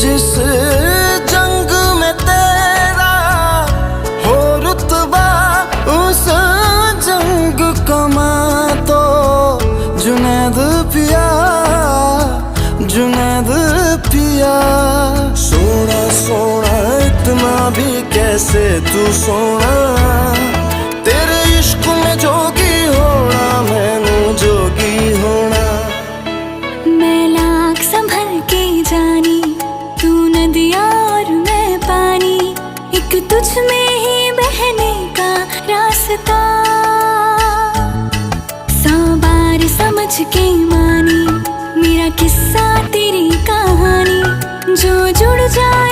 जिस जंग में तेरा हो रुतबा उस जंग कमा तो जुनैद पिया, जुनैद पिया। सोना सोना इतना भी कैसे तू सोना, तेरे इश्क में जोगी होना मैनू जोगी होना। मैं लाख संभल के जानी, तू नदिया और मैं पानी, एक तुझ में ही बहने का रास्ता। 100 बार समझ के मानी, मेरा किस्सा तेरी कहानी, जो जुड़ जाए